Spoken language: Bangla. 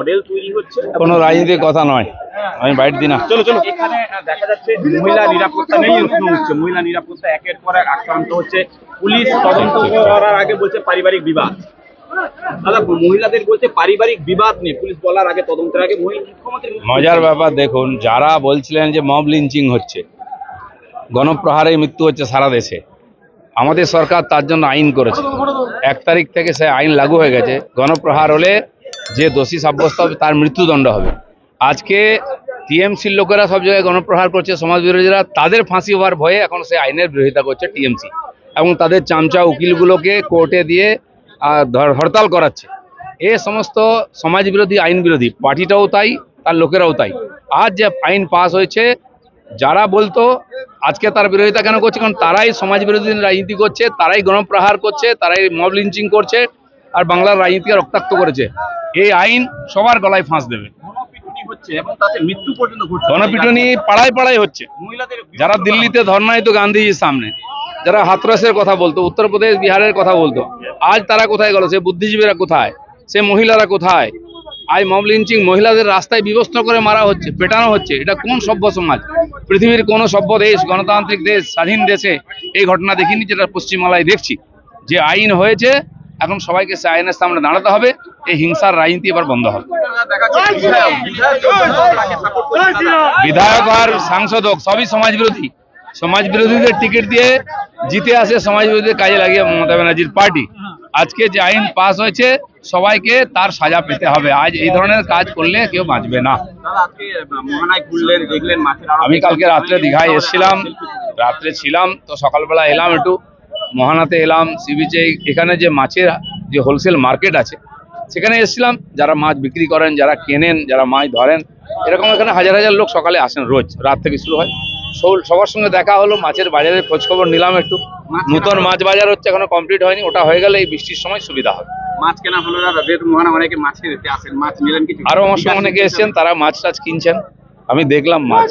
মডেল তৈরি হচ্ছে। কোনো রাজনীতির কথা নয়, আমি বাইট দিই না। চলো চলো। এখানে দেখা যাচ্ছে মহিলা নিরাপত্তা নেই, প্রশ্ন উঠছে মহিলা নিরাপত্তা একের পর এক আক্রান্ত হচ্ছে। পুলিশ তদন্ত করার আগে বলছে পারিবারিক বিবাদ। দাদা, মহিলাদের বলছে পারিবারিক বিবাদ নেই, পুলিশ বলার আগে তদন্তের আগে মুখ্যমন্ত্রী। মজার ব্যাপার দেখুন, যারা বলছিলেন যে মব লিঞ্চিং হচ্ছে, গণপ্রহারে মৃত্যু হচ্ছে সারা দেশে, আমাদের সরকার তার জন্য আইন করেছে। 1 তারিখ থেকে সে আইন লাগু হয়ে গেছে। গণপ্রহার হলে যে দোষী সাব্যস্ত হবে তার মৃত্যুদণ্ড হবে। আজকে টিএমসির লোকেরা সব জায়গায় গণপ্রহার করছে, সমাজ বিরোধীরা, তাদের ফাঁসি হওয়ার ভয়ে এখন সে আইনের বিরোধিতা করছে টিএমসি, এবং তাদের চামচা উকিলগুলোকে কোর্টে দিয়ে হরতাল করাচ্ছে। এ সমস্ত সমাজ বিরোধী, আইন বিরোধী, পার্টিটাও তাই, তার লোকেরাও তাই। আজ যে আইন পাস হয়েছে, যারা বলতো আজকে তার বিরোধিতা কেন করছে, কারণ তারাই সমাজ বিরোধী রাজনীতি করছে, তারাই গণপ্রহার করছে, তারাই মব লিঞ্চিং করছে, আর বাংলার রাজনীতিকে রক্তাক্ত করেছে। এই আইন সবার গলায় ফাঁস দেবে। গণপিটুনি পাড়ায় পাড়ায় হচ্ছে। যারা দিল্লিতে ধর্নায় তো গান্ধীজির সামনে, যারা হাতরাসের কথা বলতো, উত্তরপ্রদেশ বিহারের কথা বলতো, আজ তারা কোথায় গেল? সে বুদ্ধিজীবীরা কোথায়? সে মহিলারা কোথায়? আজ মব লিঞ্চিং, মহিলাদের রাস্তায় বিবস্ত্র করে মারা হচ্ছে, পেটানো হচ্ছে। এটা কোন সভ্য সমাজ? পৃথিবীর কোন সভ্য দেশ, গণতান্ত্রিক দেশ, স্বাধীন দেশে এই ঘটনা দেখিনি, যেটা পশ্চিমবাংলায় দেখছি। যে আইন হয়েছে, এখন সবাইকে সে আইনের সামনে দাঁড়াতে হবে। এই হিংসার রাজনীতি এবার বন্ধ হবে। বিধায়ক আর সাংসদ সবই সমাজ বিরোধী। সমাজ বিরোধীদের টিকিট দিয়ে জিতে আসে সমাজ বিরোধীদের কাজে লাগিয়ে মমতা ব্যানার্জির পার্টি। আজকে যে আইন পাস হয়েছে, সবাইকে তার সাজা পেতে হবে। আজ এই ধরনের কাজ করলে কেউ বাঁচবে না। আমি কালকে রাত্রে দীঘায় এসেছিলাম, রাত্রে ছিলাম, তো সকালবেলা এলাম, একটু মোহানাতে এলাম, সি বিচে। এখানে যে মাছের যে হোলসেল মার্কেট আছে, সেখানে এসেছিলাম। যারা মাছ বিক্রি করেন, যারা কেনেন, যারা মাছ ধরেন, এরকম এখানে হাজার হাজার লোক সকালে আসেন, রোজ রাত থেকে শুরু হয়। সবার সঙ্গে দেখা হলো, মাছের বাজারের খোঁজ খবর নিলাম একটু। নতুন মাছ বাজার হচ্ছে, এখনো কমপ্লিট হয়নি, ওটা হয়ে গেলে এই বৃষ্টির সময় সুবিধা হবে। মাছ কেনা হলো দাদা, যেহেতু মোহনা অনেকে মাছ কিনতে আসেন, মাছ নিলেন কিছু? আরো আমার সঙ্গে অনেকে এসেছেন, তারা মাছ টাছ কিনছেন, আমি দেখলাম মাছ।